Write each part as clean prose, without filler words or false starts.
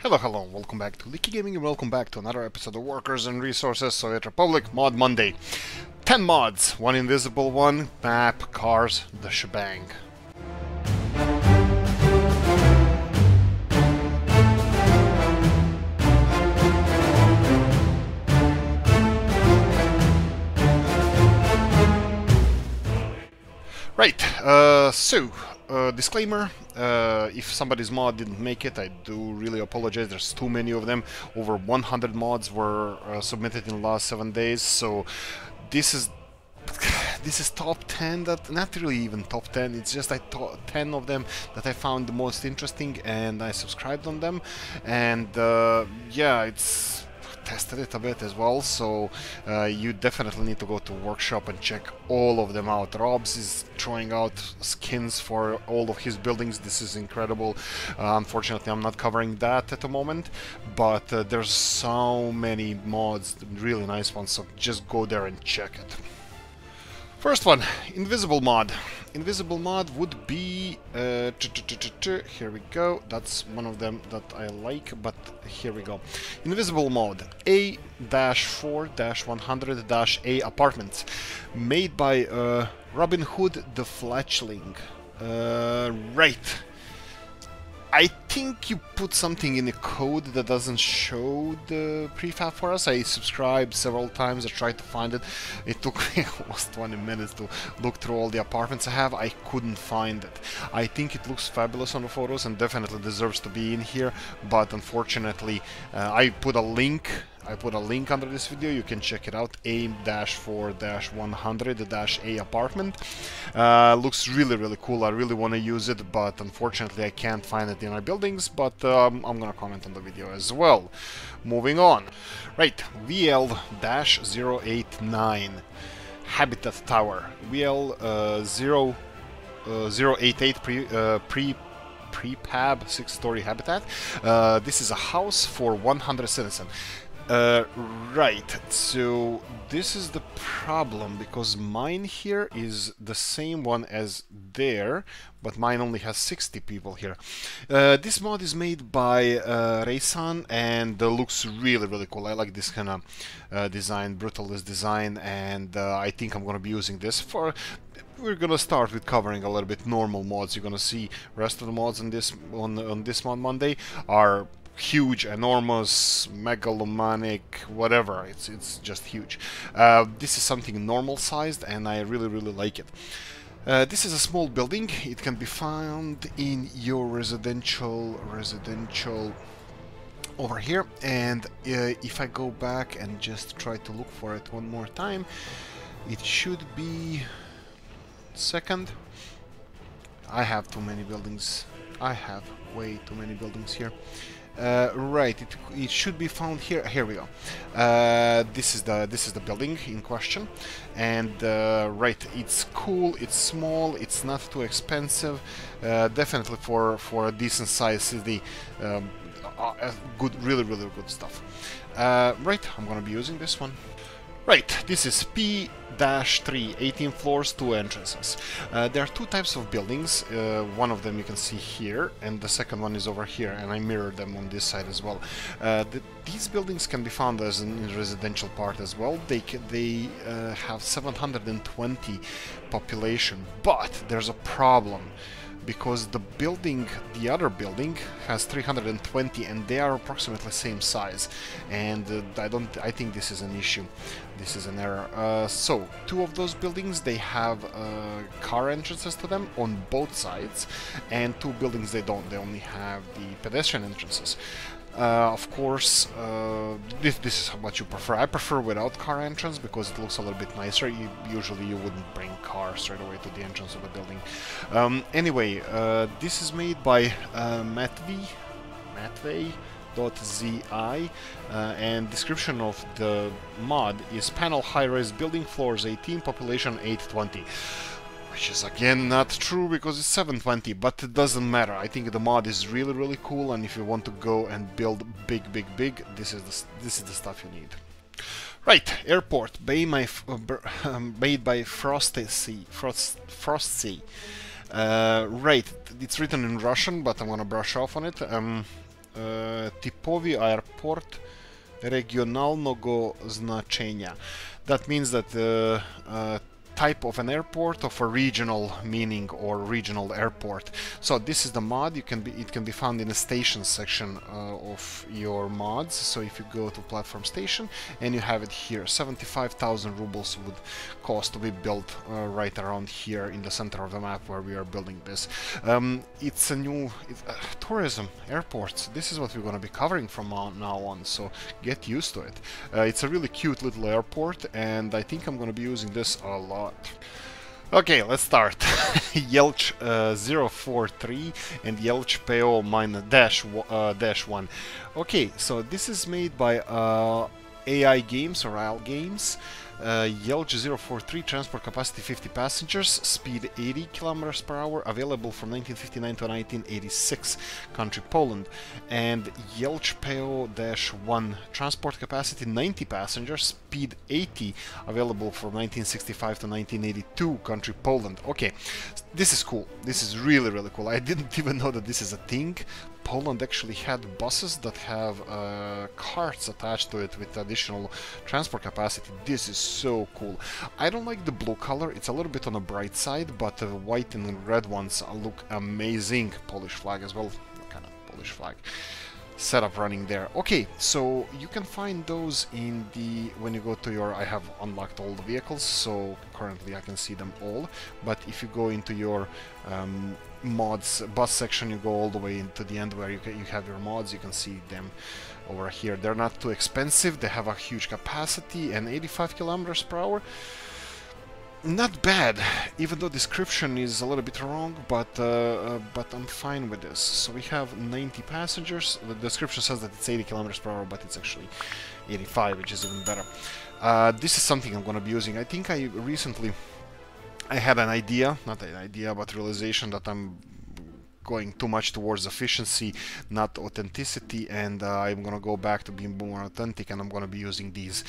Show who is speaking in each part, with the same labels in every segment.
Speaker 1: Hello, welcome back to Oolykee Gaming and welcome back to another episode of Workers and Resources Soviet Republic Mod Monday. 10 mods, one invisible one, map, cars, the shebang. Right, disclaimer, if somebody's mod didn't make it, I do really apologize. There's too many of them. Over 100 mods were submitted in the last 7 days, so this is top 10, that not really even top 10, it's just 10 of them that I found the most interesting and I subscribed on them, and yeah, it's tested it a bit as well, so you definitely need to go to workshop and check all of them out. Rob's is throwing out skins for all of his buildings. This is incredible. Unfortunately, I'm not covering that at the moment, but there's so many mods, really nice ones, so just go there and check it. First one, Invisible mod. Invisible mod would be... here we go. That's one of them that I like, but here we go. Invisible mod. A-4-100-A apartments. Made by Robin Hood the Fletchling. Right. I think you put something in the code that doesn't show the prefab for us. I subscribed several times, I tried to find it. It took me almost 20 minutes to look through all the apartments I have. I couldn't find it. I think it looks fabulous on the photos and definitely deserves to be in here, but unfortunately I put a link under this video. You can check it out. A-4-100-A apartment. Looks really cool. I really want to use it, but unfortunately I can't find it in our buildings, but I'm gonna comment on the video as well. Moving on. Right, VL-089 Habitat Tower. VL-088 prefab 6-story habitat. This is a house for 100 citizens. Right, so this is the problem, because mine here is the same one as there, but mine only has 60 people here. This mod is made by Raysan and looks really cool. I like this kind of design, brutalist design, and I think I'm gonna be using this for... We're gonna start with covering a little bit normal mods. You're gonna see rest of the mods on this Mod Monday are huge, enormous, megalomaniac, whatever. It's just huge. This is something normal sized, and I really like it. This is a small building. It can be found in your residential over here, and if I go back and just try to look for it one more time, it should be second. I have too many buildings. I have way too many buildings here. Right, it should be found here. Here we go. This is the building in question, and right, it's cool. It's small. It's not too expensive. Definitely for a decent size city. Good, really good stuff. Right, I'm gonna be using this one. Right, this is P-3, 18 floors, 2 entrances. There are two types of buildings. One of them you can see here, and the second one is over here, and I mirrored them on this side as well. These buildings can be found as in the residential part as well. They have 720 population, but there's a problem, because the other building has 320, and they are approximately same size, and I think this is an issue. This is an error. So two of those buildings, they have car entrances to them on both sides, and two buildings they don't. They only have the pedestrian entrances. Of course, this is what you prefer. I prefer without car entrance because it looks a little bit nicer. Usually you wouldn't bring cars straight away to the entrance of the building. Anyway, this is made by Matvey.zi, and description of the mod is panel high-rise building, floors 18, population 820. Which is again not true because it's 720, but it doesn't matter. I think the mod is really cool, and if you want to go and build big, this is the stuff you need. Right, airport made by Frostsea. Right, it's written in Russian, but I'm gonna brush off on it. Tipovi airport regionalnego znaczenia. That means that type of an airport of a regional meaning or regional airport. So this is the mod. It can be found in the station section of your mods. So if you go to platform station and you have it here, 75,000 rubles would cost to be built right around here in the center of the map where we are building this. It's a new tourism airports. This is what we're going to be covering from now on, so get used to it. It's a really cute little airport, and I think I'm going to be using this a lot. Okay, let's start. Jelcz 043 and Jelcz PO -1. Okay, so this is made by AI Games or AL Games. Jelcz 043, transport capacity 50 passengers, speed 80 km per hour, available from 1959 to 1986, country Poland. And Jelcz PO-1, transport capacity 90 passengers, speed 80, available from 1965 to 1982, country Poland. Okay, this is cool. This is really, really cool. I didn't even know that this is a thing. Poland actually had buses that have carts attached to it with additional transport capacity. This is so cool. I don't like the blue color. It's a little bit on the bright side, but the white and red ones look amazing. Polish flag as well, kind of Polish flag setup running there. Okay, so you can find those in the, when you go to your, I have unlocked all the vehicles, so currently I can see them all, but if you go into your mods bus section, you go all the way into the end where you have your mods, you can see them over here. They're not too expensive, they have a huge capacity and 85 kilometers per hour. Not bad, even though description is a little bit wrong, but I'm fine with this. So we have 90 passengers. The description says that it's 80 kilometers per hour, but it's actually 85, which is even better. This is something I'm going to be using. I think I had an idea, not an idea, but realization that I'm going too much towards efficiency, not authenticity, and I'm gonna go back to being more authentic, and I'm gonna be using these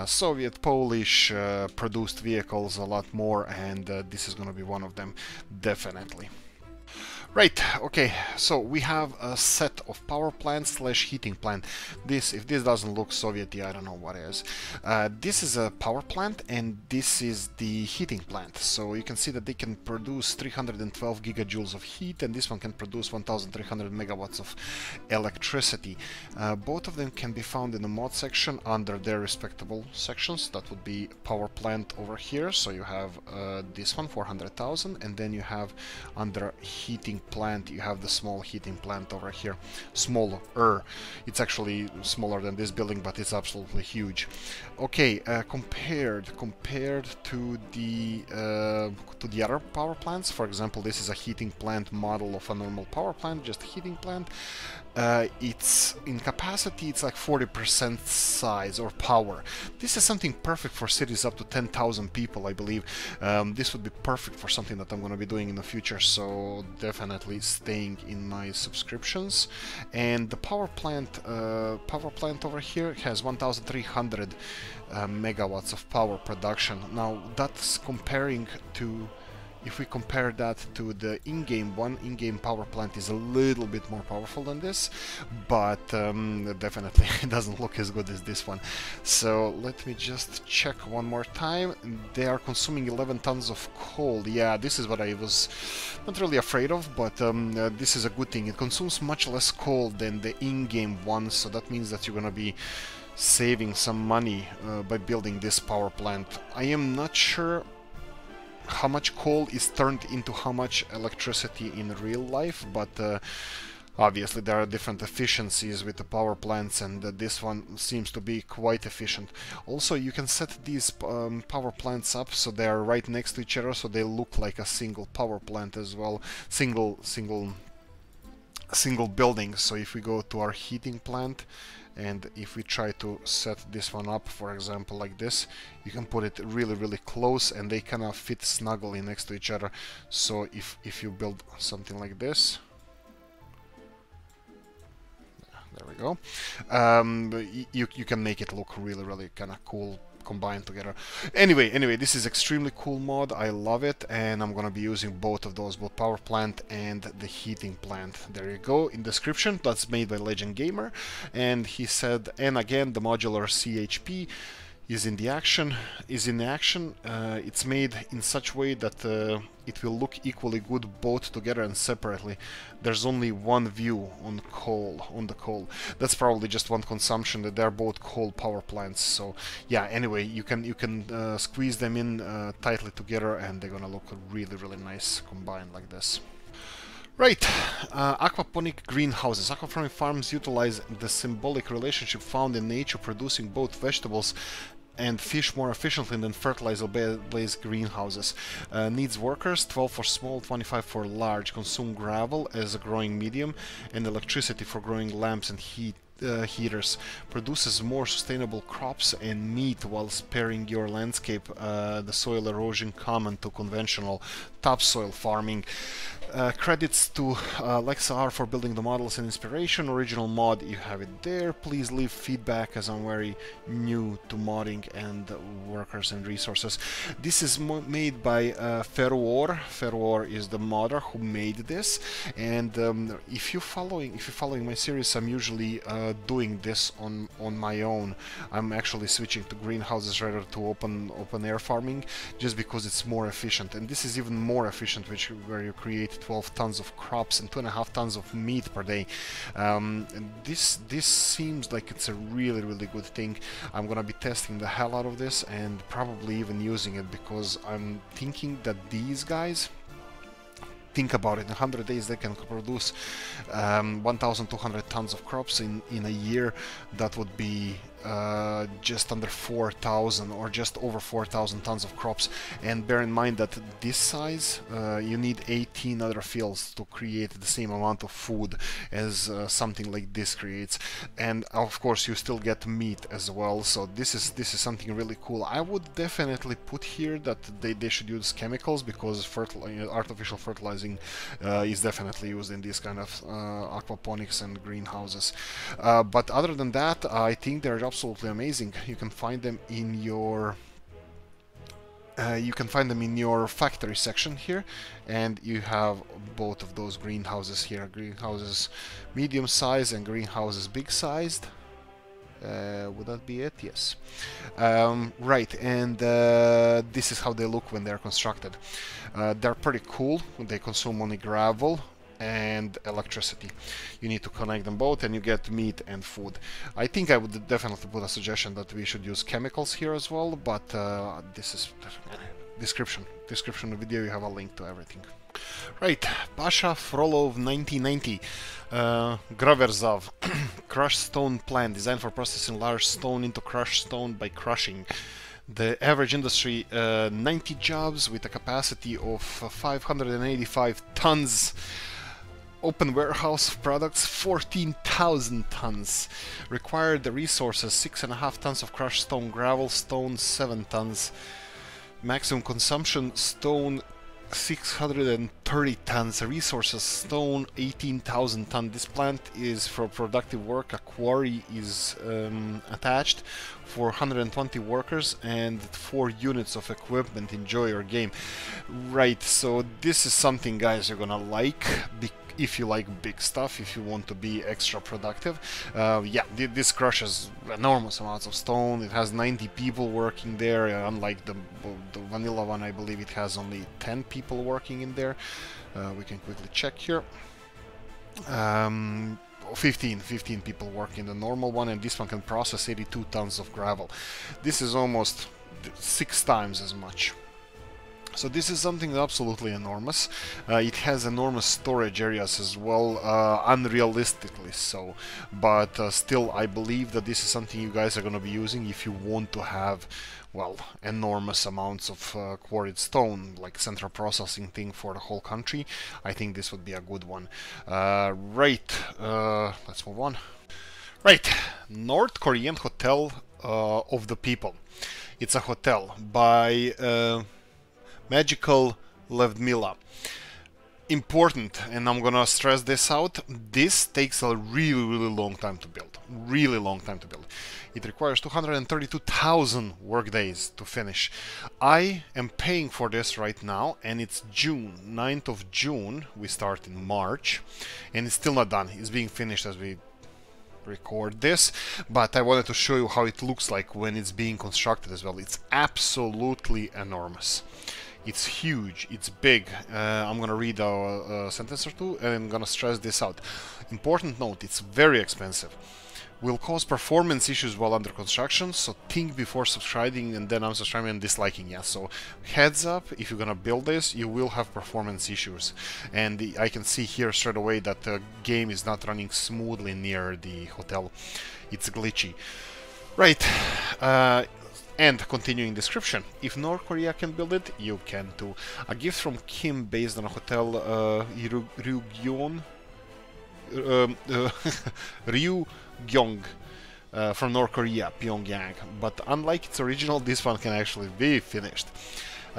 Speaker 1: Soviet, Polish produced vehicles a lot more, and this is gonna be one of them, definitely. Right, okay, so we have a set of power plant slash heating plant. This, if this doesn't look Soviet-y, I don't know what is. This is a power plant, and this is the heating plant. So you can see that they can produce 312 gigajoules of heat, and this one can produce 1,300 megawatts of electricity. Both of them can be found in the mod section under their respectable sections. That would be power plant over here. So you have this one, 400,000, and then you have under heating plant, you have the small heating plant over here. Smaller. It's actually smaller than this building, but it's absolutely huge. Okay, compared to the other power plants, for example, this is a heating plant model of a normal power plant, just a heating plant. It's in capacity, it's like 40% size or power. This is something perfect for cities up to 10,000 people, I believe. This would be perfect for something that I'm going to be doing in the future, so definitely staying in my subscriptions. And the power plant over here has 1,300 megawatts of power production. Now that's comparing to, if we compare that to the in-game one, in-game power plant is a little bit more powerful than this, but definitely it doesn't look as good as this one. So let me just check one more time. They are consuming 11 tons of coal. Yeah, this is what I was not really afraid of, but this is a good thing. It consumes much less coal than the in-game one, so that means that you're gonna be saving some money by building this power plant. I am not sure how much coal is turned into how much electricity in real life, but obviously there are different efficiencies with the power plants, and this one seems to be quite efficient. Also, you can set these power plants up so they are right next to each other, so they look like a single power plant as well, single building. So if we go to our heating plant, and if we try to set this one up, for example, like this, you can put it really close, and they kind of fit snugly next to each other. So if you build something like this, there we go, you can make it look really kind of cool, combined together. Anyway, this is extremely cool mod. I love it, and I'm gonna be using both of those, both power plant and the heating plant. There you go. In description, that's made by Legend Gamer, and he said, and again, the modular CHP is in action. It's made in such way that it will look equally good both together and separately. There's only one view on the coal. That's probably just one consumption, that they're both coal power plants. So yeah, anyway, you can squeeze them in tightly together, and they're gonna look really nice combined like this. Right, aquaponic greenhouses. Aquafarming farms utilize the symbolic relationship found in nature, producing both vegetables and fish more efficiently than fertilizer-based greenhouses. Needs workers, 12 for small, 25 for large. Consume gravel as a growing medium and electricity for growing lamps and heaters. Produces more sustainable crops and meat while sparing your landscape the soil erosion common to conventional topsoil farming. Credits to Lexar for building the models and inspiration. Original mod, you have it there. Please leave feedback, as I'm very new to modding and workers and resources. This is made by Ferruor. Ferruor is the modder who made this, and if you're following my series, I'm usually doing this on my own. I'm actually switching to greenhouses rather to open air farming, just because it's more efficient, and this is even more efficient, where you create 12 tons of crops and 2.5 tons of meat per day. And this seems like it's a really good thing. I'm gonna be testing the hell out of this and probably even using it, because I'm thinking that these guys, think about it, in 100 days they can produce 1,200 tons of crops in a year. That would be just under 4,000 or just over 4,000 tons of crops. And bear in mind that this size, you need 18 other fields to create the same amount of food as something like this creates. And of course you still get meat as well. So this is something really cool. I would definitely put here that they should use chemicals, because artificial fertilizing is definitely used in this kind of aquaponics and greenhouses. But other than that, I think they're absolutely amazing. You can find them in your factory section here, and you have both of those greenhouses here. Greenhouses medium size and greenhouses big sized. Would that be it? Yes. Right, and this is how they look when they're constructed. They're pretty cool. They consume only gravel and electricity. You need to connect them both, and you get meat and food. I think I would definitely put a suggestion that we should use chemicals here as well, but this is description of the video. You have a link to everything. Right, Pasha Frolov 1990. Graverzav crushed stone plant designed for processing large stone into crushed stone by crushing. The average industry, 90 jobs with a capacity of 585 tons. Open warehouse of products, 14,000 tons. Required resources, 6.5 tons of crushed stone, gravel, stone, 7 tons. Maximum consumption, stone, 630 tons. Resources, stone, 18,000 tons. This plant is for productive work. A quarry is attached for 120 workers and 4 units of equipment. Enjoy your game. Right, so this is something, guys, you're gonna like, if you like big stuff, if you want to be extra productive. Yeah, this crushes enormous amounts of stone. It has 90 people working there, unlike the vanilla one. I believe it has only 10 people working in there. We can quickly check here. 15 people work in the normal one, and this one can process 82 tons of gravel. This is almost 6 times as much. So this is something absolutely enormous. It has enormous storage areas as well, unrealistically so, but still I believe that this is something you guys are going to be using if you want to have, well, enormous amounts of quarried stone, like central processing thing for the whole country. I think this would be a good one. Right, let's move on. Right, North Korean Hotel of the People. It's a hotel by Magical Levdmila. important, and I'm gonna stress this out, this takes a really long time to build. Really long time to build. It requires 232,000 workdays to finish. I am paying for this right now, and it's June, 9th of June. We start in March, and it's still not done. It's being finished as we record this, but I wanted to show you how it looks like when it's being constructed as well. It's absolutely enormous. It's huge, it's big. I'm gonna read a sentence or two, and I'm gonna stress this out. Important note, it's very expensive. Will cause performance issues while under construction, so think before subscribing and then unsubscribing and disliking. Yeah, so heads up, if you're gonna build this, you will have performance issues. And I can see here straight away that the game is not running smoothly near the hotel. It's glitchy. Right. And continuing description, if North Korea can build it, you can too. A gift from Kim based on a hotel Ryugyong from North Korea, Pyongyang. But unlike its original, this one can actually be finished.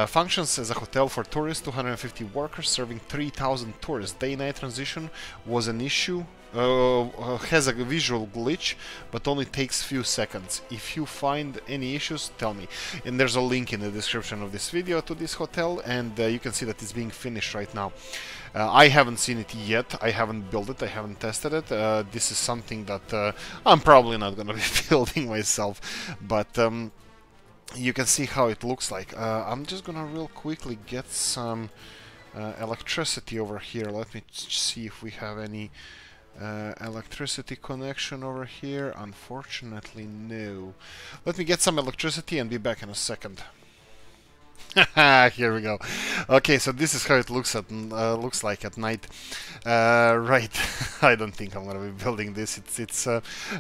Speaker 1: Functions as a hotel for tourists, 250 workers serving 3,000 tourists. Day-night transition was an issue. Has a visual glitch, but only takes few seconds. If you find any issues, tell me. And there's a link in the description of this video to this hotel, and you can see that it's being finished right now. I haven't seen it yet. I haven't built it. I haven't tested it. This is something that I'm probably not going to be building myself, but you can see how it looks like. I'm just gonna real quickly get some electricity over here. Let me see if we have any electricity connection over here. Unfortunately, no. Let me get some electricity and be back in a second. Here we go. Okay, so this is how it looks like at night. Right. I don't think I'm gonna be building this.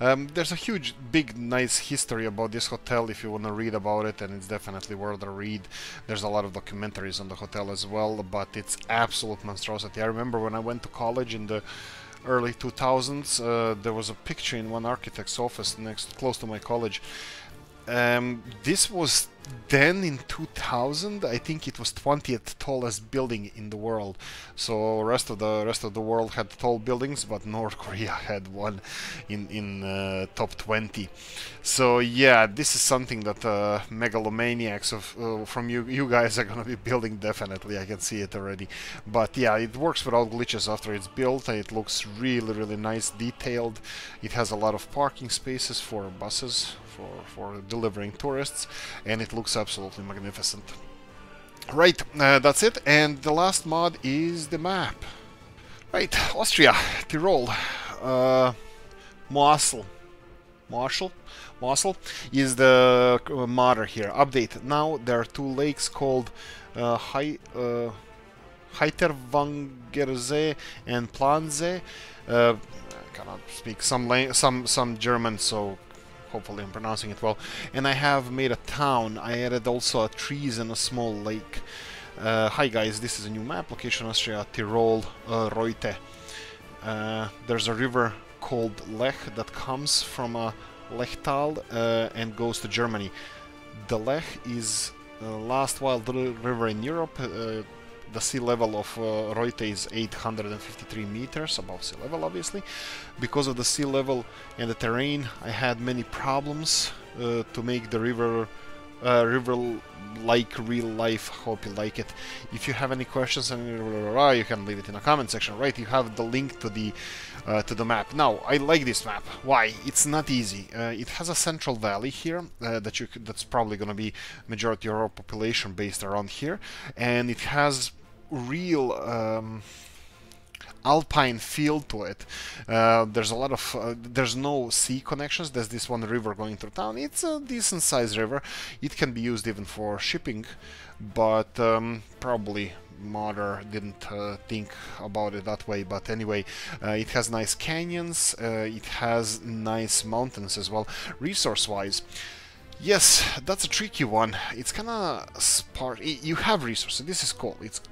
Speaker 1: There's a huge, big, nice history about this hotel if you want to read about it, and it's definitely worth a read. There's a lot of documentaries on the hotel as well, but it's absolute monstrosity. I remember when I went to college in the early 2000s, there was a picture in one architect's office close to my college. This was then in 2000. I think it was 20th tallest building in the world. So rest of the world had tall buildings, but North Korea had one in top 20. So yeah, this is something that megalomaniacs from you guys are gonna be building. Definitely, I can see it already. But yeah, it works without glitches after it's built. It looks really nice, detailed. It has a lot of parking spaces for buses for delivering tourists, and it looks absolutely magnificent. Right, that's it, and the last mod is the map. Right, Austria, Tyrol, Mosel is the modder here. Update, now there are two lakes called Heiterwangersee and Plansee. I cannot speak some German, so hopefully I'm pronouncing it well. And I have made a town. I added also trees and a small lake. Hi guys, this is a new map. Location Austria, Tyrol, Reute. There's a river called Lech that comes from Lechtal and goes to Germany. The Lech is the last wild river in Europe. The sea level of Reute is 853 meters above sea level, obviously. Because of the sea level and the terrain, I had many problems to make the river like real life. Hope you like it. If you have any questions, you can leave it in the comment section. Right, you have the link to the map. Now, I like this map. Why? It's not easy. It has a central valley here that's probably going to be majority of our population based around here, and it has real alpine feel to it. There's a lot of there's no sea connections. There's this one river going through town. It's a decent sized river. It can be used even for shipping, but probably modder didn't think about it that way. But anyway, it has nice canyons, it has nice mountains as well. Resource wise, yes, that's a tricky one. It's kind of sparse. You have resources. This is cool. It's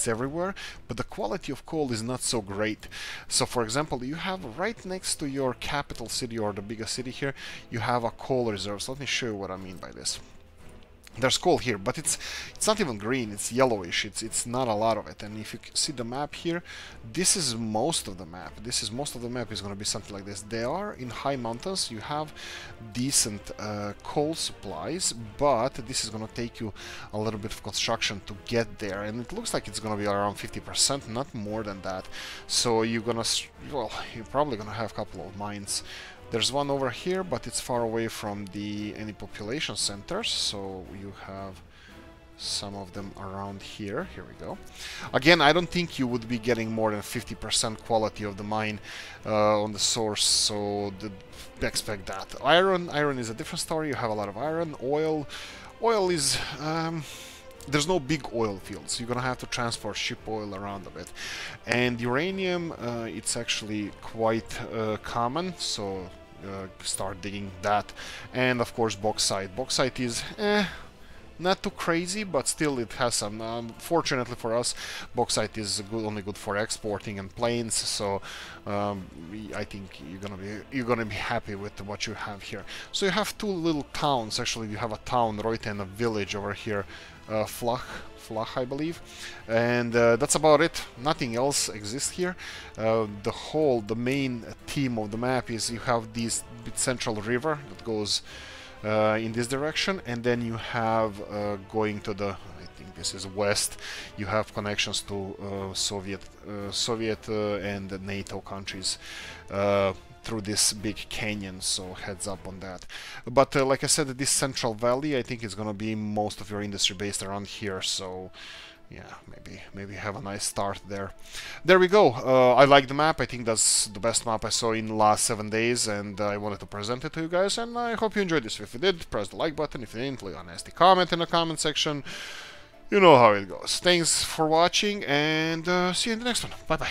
Speaker 1: everywhere, but the quality of coal is not so great. So for example, you have right next to your capital city or the biggest city here, you have a coal reserve. So let me show you what I mean by this. There's coal here, but it's not even green. It's yellowish. It's not a lot of it. And if you see the map here, this is most of the map. Most of the map is going to be something like this. They are in high mountains. You have decent coal supplies, but this is going to take you a little bit of construction to get there. And it looks like it's going to be around 50%, not more than that. So you're gonna, well, you're probably going to have a couple of mines. There's one over here, but it's far away from any population centers, so you have some of them around here. Here we go. Again, I don't think you would be getting more than 50% quality of the mine on the source, so expect that. Iron is a different story. You have a lot of iron. Oil is... there's no big oil fields. You're gonna have to transport ship oil around a bit. And uranium, it's actually quite common, so start digging that. And of course bauxite. Bauxite is not too crazy, but still it has some. Fortunately for us, bauxite is only good for exporting and planes, so I think you're gonna be happy with what you have here. So you have two little towns. Actually, you have a town, Reute, and a village over here. Flach, I believe, and that's about it. Nothing else exists here. The main theme of the map is you have this central river that goes in this direction, and then you have going to the, I think this is west, you have connections to Soviet and NATO countries through this big canyon, so heads up on that. But like I said, this central valley, I think it's gonna be most of your industry based around here, so yeah, maybe have a nice start there. There we go. I like the map. I think that's the best map I saw in the last 7 days, and I wanted to present it to you guys, and I hope you enjoyed this. If you did, press the like button. If you didn't, leave a nasty comment in the comment section. You know how it goes. Thanks for watching, and see you in the next one. Bye bye.